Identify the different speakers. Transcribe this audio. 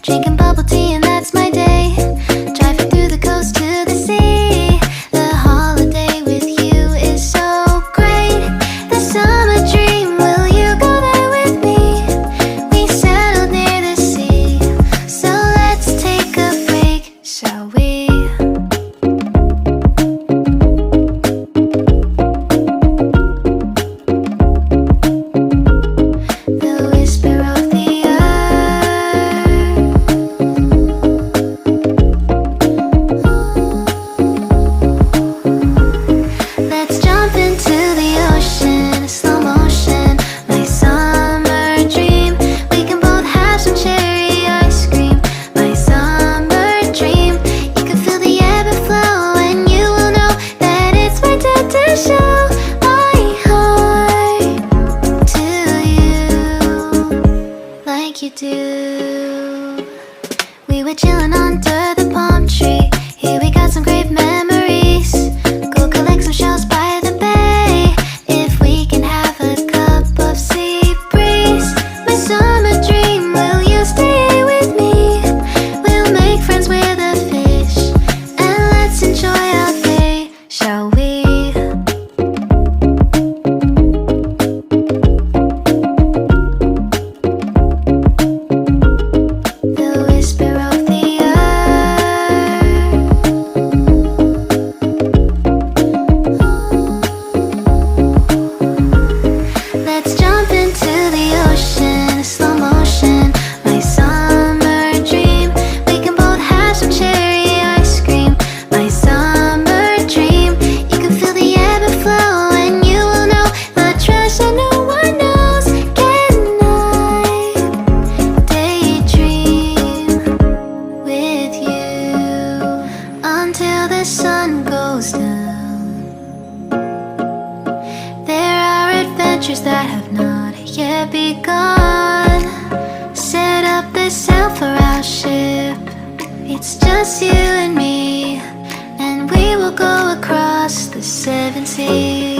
Speaker 1: drinking bubble tea and that's my day. Driving through the coast to the sea. The holiday with you is so great. The summer dream, will you go there with me? We settled near the sea, so let's take a break, shall we? The whisper of the let's jump into the ocean, slow motion, my summer dream. We can both have some cherry ice cream, my summer dream. You can feel the ebb and flow, and you will know that it's my time to show my heart to you, like you do. We were chilling under the palm tree. Here we got some great memories. Go collect some shells by the bay. If we can have a cup of sea breeze. My summer dream, will you stay with me? We'll make friends with the fish, and let's enjoy our day, shall we? The whisper of the let's jump into the ocean, slow motion, my summer dream. We can both have some cherry ice cream, my summer dream. You can feel the ebb and flow, and you will know the treasure no one knows. Can I daydream with you until the sun goes down? There are adventures that have not yet begun. Set up the sail for our ship. It's just you and me, and we will go across the seven seas.